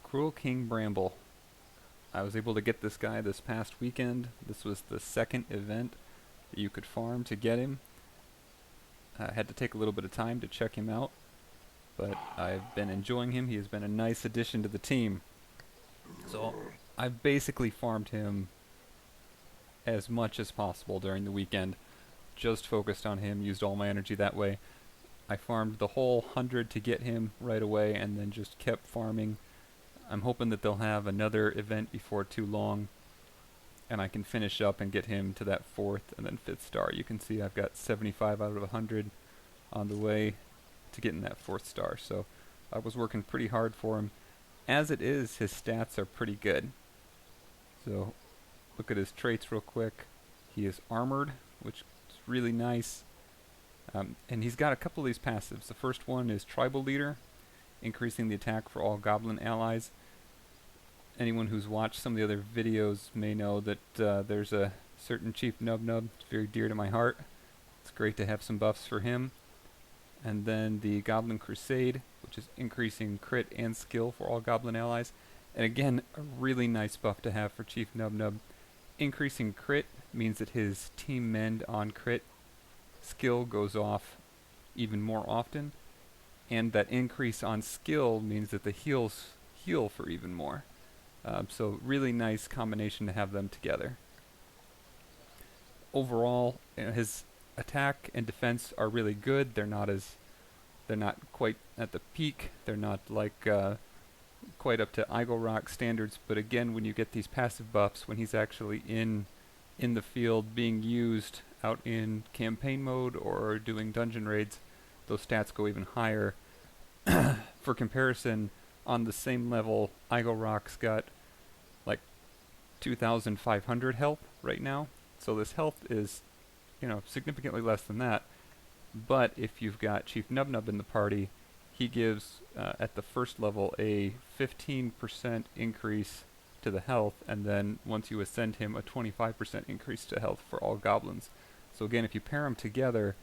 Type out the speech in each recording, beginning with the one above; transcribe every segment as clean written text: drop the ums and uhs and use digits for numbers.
Cruel King Bramble. I was able to get this guy this past weekend. This was the second event that you could farm to get him. I had to take a little bit of time to check him out, but I've been enjoying him. He has been a nice addition to the team. So I've basically farmed him as much as possible during the weekend. Just focused on him, used all my energy that way. I farmed the whole 100 to get him right away and then just kept farming. I'm hoping that they'll have another event before too long and I can finish up and get him to that 4th and then 5th star. You can see I've got 75 out of 100 on the way to getting that 4th star. So I was working pretty hard for him. As it is, his stats are pretty good. So look at his traits real quick. He is armored, which is really nice. And he's got a couple of these passives. The first one is Tribal Leader, increasing the attack for all goblin allies. Anyone who's watched some of the other videos may know that there's a certain Chief Nub Nub. It's very dear to my heart. It's great to have some buffs for him. And then the Goblin Crusade, which is increasing crit and skill for all goblin allies. And again, a really nice buff to have for Chief Nub Nub. Increasing crit means that his Team Mend on crit skill goes off even more often, and that increase on skill means that the heals heal for even more. So really nice combination to have them together. Overall, his attack and defense are really good. They're not quite at the peak. They're not like quite up to Igorok standards. But again, when you get these passive buffs, when he's actually in the field being used out in campaign mode or doing dungeon raids, those stats go even higher. For comparison, on the same level, Igorok's got like 2,500 health right now. So this health is, significantly less than that. But if you've got Chief Nub Nub in the party, he gives, at the first level, a 15% increase to the health, and then once you ascend him, a 25% increase to health for all goblins. So again, if you pair them together,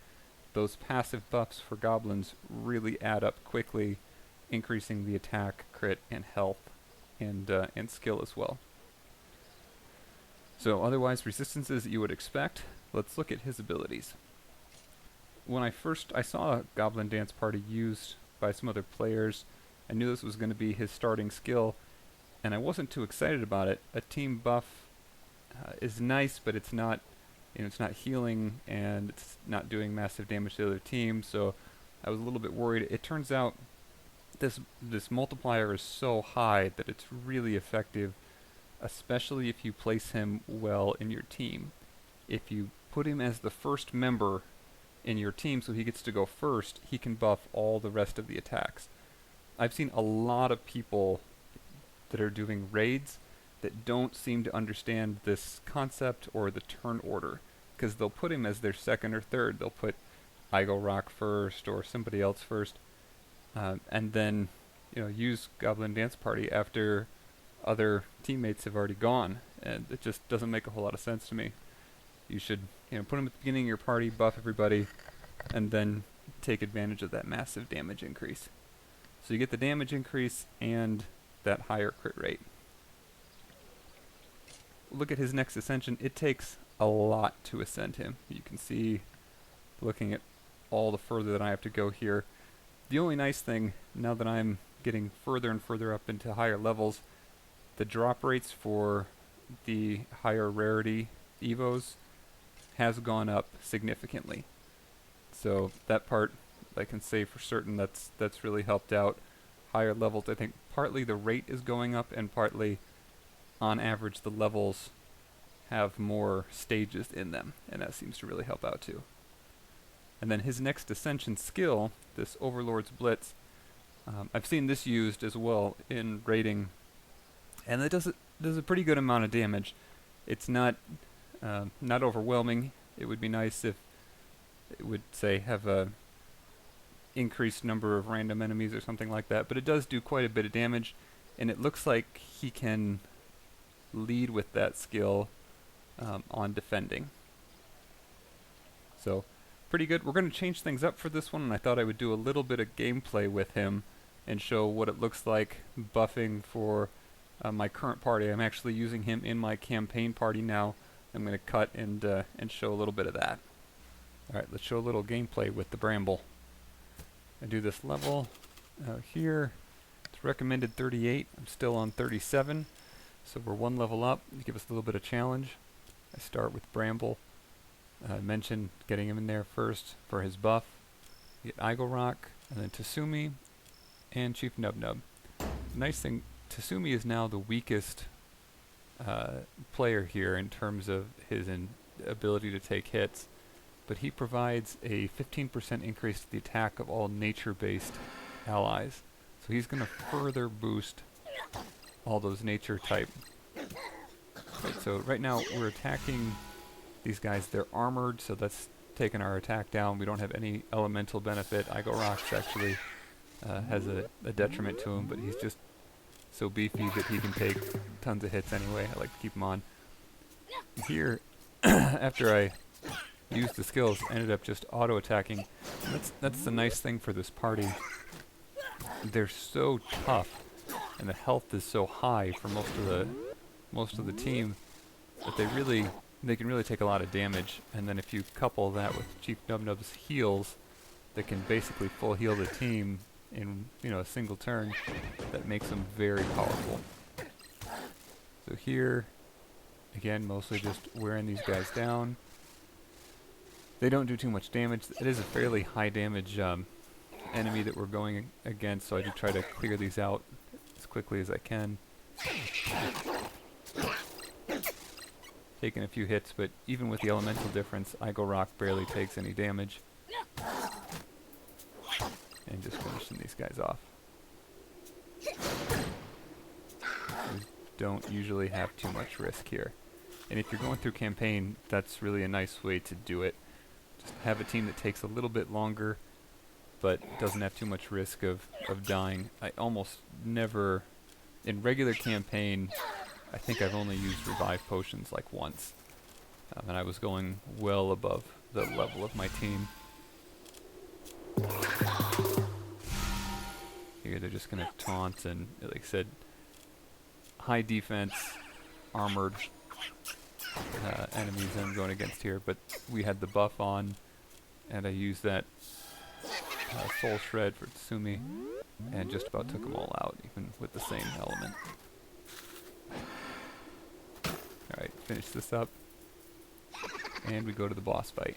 those passive buffs for goblins really add up quickly, increasing the attack, crit, and health, and skill as well. So otherwise, resistances that you would expect. Let's look at his abilities. When I saw a Goblin Dance Party used by some other players, I knew this was going to be his starting skill, and I wasn't too excited about it. A team buff is nice, but it's not, it's not healing, and it's not doing massive damage to the other team, so I was a little bit worried. It turns out this multiplier is so high that it's really effective, especially if you place him well in your team. If you put him as the first member in your team so he gets to go first, he can buff all the rest of the attacks. I've seen a lot of people that are doing raids that don't seem to understand this concept or the turn order, because they'll put him as their second or third. They'll put Igorok first or somebody else first, and then use Goblin Dance Party after other teammates have already gone, and it just doesn't make a whole lot of sense to me. You should put him at the beginning of your party, buff everybody, and then take advantage of that massive damage increase. So you get the damage increase and that higher crit rate. Look at his next ascension. It takes a lot to ascend him. You can see, looking at all the further that I have to go here. The only nice thing, now that I'm getting further and further up into higher levels, the drop rates for the higher rarity evos has gone up significantly. So that part I can say for certain that's really helped out. Higher levels, I think partly the rate is going up, and partly on average the levels have more stages in them, and that seems to really help out too. And then his next ascension skill, this Overlord's Blitz, I've seen this used as well in raiding, and it does a pretty good amount of damage. It's not overwhelming. It would be nice if it would, say, have a increased number of random enemies or something like that, but it does do quite a bit of damage, and it looks like he can lead with that skill on defending. So pretty good. We're going to change things up for this one, and I thought I would do a little bit of gameplay with him and show what it looks like buffing for my current party. I'm actually using him in my campaign party now. I'm going to cut and show a little bit of that. Alright, let's show a little gameplay with the Bramble. I do this level here. It's recommended 38. I'm still on 37. So we're one level up to give us a little bit of challenge. I start with Bramble. I mentioned getting him in there first for his buff. You get Igor, and then Tasumi, and Chief Nub. Nice thing, Tasumi is now the weakest player here in terms of his ability to take hits, but he provides a 15% increase to the attack of all nature-based allies. So he's going to further boost all those nature type. Right, so right now we're attacking these guys. They're armored, so that's taking our attack down. We don't have any elemental benefit. Igorok's actually has a detriment to him, but he's just so beefy that he can take tons of hits anyway. I like to keep him on. Here, after I used the skills, I ended up just auto-attacking. That's the nice thing for this party. They're so tough, and the health is so high for most of the team that they can really take a lot of damage. And then if you couple that with Chief Nubnub's heals, that can basically full heal the team in a single turn, that makes them very powerful. So here, again, mostly just wearing these guys down. They don't do too much damage. It is a fairly high damage enemy that we're going against, so I do try to clear these out as quickly as I can. Taking a few hits, but even with the elemental difference, Igorok barely takes any damage. And just finishing these guys off. We don't usually have too much risk here. And if you're going through campaign, that's really a nice way to do it. Just have a team that takes a little bit longer, but doesn't have too much risk of dying. I almost never, in regular campaign, I think I've only used revive potions like once. And I was going well above the level of my team. Here they're just going to taunt and, like I said, high defense, armored enemies I'm going against here. But we had the buff on, and I used that soul shred for Tsumi, and just about took them all out, even with the same element. Alright, finish this up, and we go to the boss fight.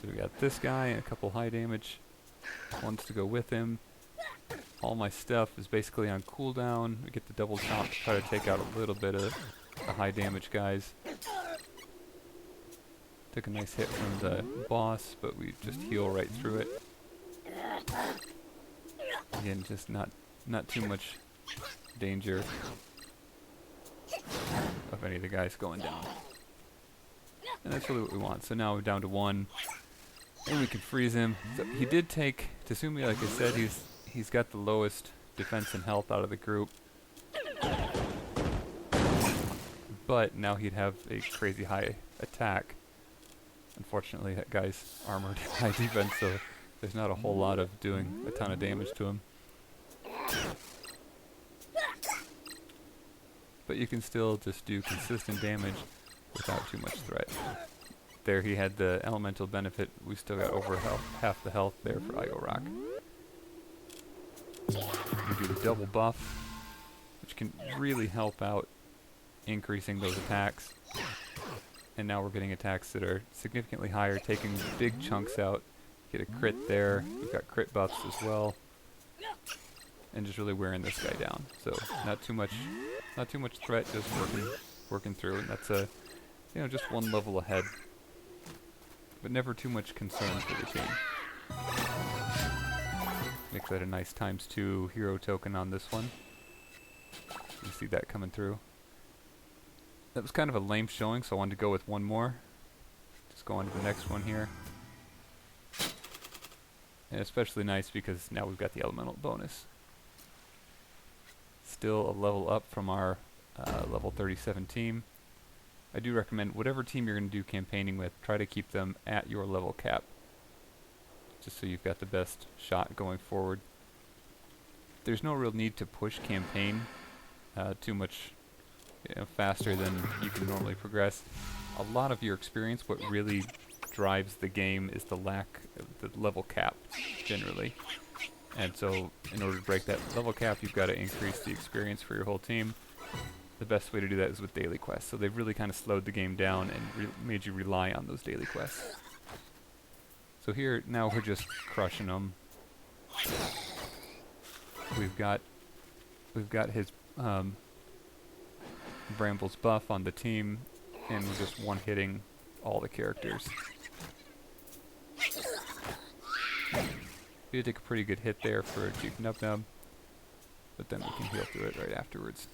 So we got this guy and a couple high damage ones to go with him. All my stuff is basically on cooldown. We get the double chomp to try to take out a little bit of the high damage guys. Took a nice hit from the boss, but we just heal right through it. Again, just not too much danger of any of the guys going down. And that's really what we want. So now we're down to 1. And we can freeze him. So he did take Tasumi, like I said, he's got the lowest defense and health out of the group. But now he'd have a crazy high attack. Unfortunately, that guy's armored high defense, so there's not a whole lot of doing a ton of damage to him. But you can still just do consistent damage without too much threat. There he had the elemental benefit. We still got over half the health there for Igorok. We do the double buff, which can really help out increasing those attacks. And now we're getting attacks that are significantly higher, taking big chunks out. Get a crit there. We've got crit buffs as well. And just really wearing this guy down. So not too much threat, just working through, and that's just one level ahead. But never too much concern for the team. Makes that a nice ×2 hero token on this one. You see that coming through. That was kind of a lame showing, so I wanted to go with one more. Just go on to the next one here. And especially nice because now we've got the elemental bonus. Still a level up from our level 37 team. I do recommend whatever team you're going to do campaigning with, try to keep them at your level cap. just so you've got the best shot going forward. There's no real need to push campaign too much faster than you can normally progress. A lot of your experience, what really drives the game is the lack of the level cap, generally. And so, in order to break that level cap, you've got to increase the experience for your whole team. The best way to do that is with daily quests. So they've really kind of slowed the game down and made you rely on those daily quests. So here, now we're just crushing them. We've got his Bramble's buff on the team, and we're just one-hitting all the characters. We did take a pretty good hit there for Chief Nub Nub, but then we can heal through it right afterwards.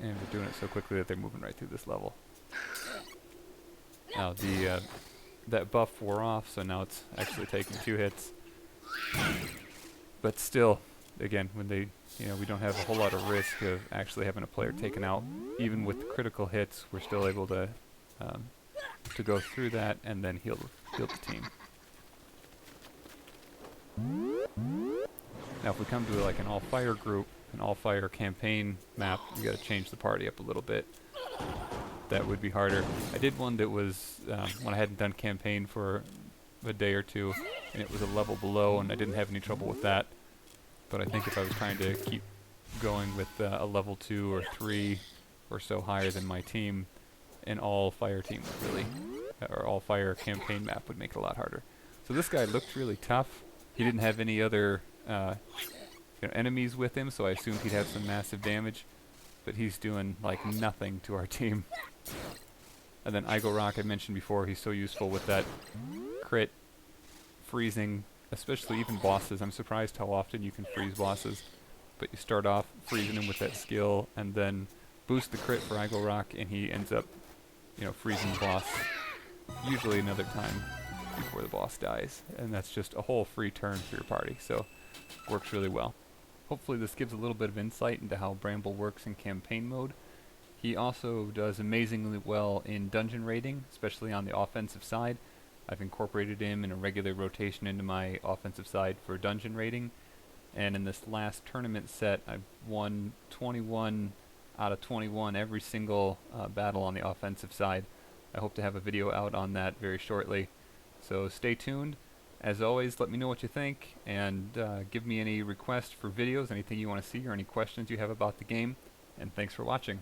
And we're doing it so quickly that they're moving right through this level. Now that buff wore off, so now it's actually taking 2 hits. But still, again, when they, we don't have a whole lot of risk of actually having a player taken out. Even with critical hits, we're still able to go through that and then heal the team. Now, if we come to like an all-fire group, an all-fire campaign map, we got to change the party up a little bit. That would be harder. I did one that was when I hadn't done campaign for a day or two, and it was a level below, and I didn't have any trouble with that. But I think if I was trying to keep going with a level 2 or 3 or so higher than my team, an all-fire team would really, or all-fire campaign map would make it a lot harder. So this guy looked really tough. He didn't have any other enemies with him, so I assumed he'd have some massive damage. But he's doing like nothing to our team. And then Galore, I mentioned before, he's so useful with that crit, freezing, especially even bosses. I'm surprised how often you can freeze bosses. But you start off freezing him with that skill, and then boost the crit for Galore, and he ends up, freezing the boss usually another time before the boss dies. And that's just a whole free turn for your party, so works really well. Hopefully this gives a little bit of insight into how Bramble works in campaign mode. He also does amazingly well in dungeon raiding, especially on the offensive side. I've incorporated him in a regular rotation into my offensive side for dungeon raiding. And in this last tournament set, I've won 21 out of 21 every single battle on the offensive side. I hope to have a video out on that very shortly. So stay tuned. As always, let me know what you think, and give me any requests for videos, anything you want to see, or any questions you have about the game. And thanks for watching.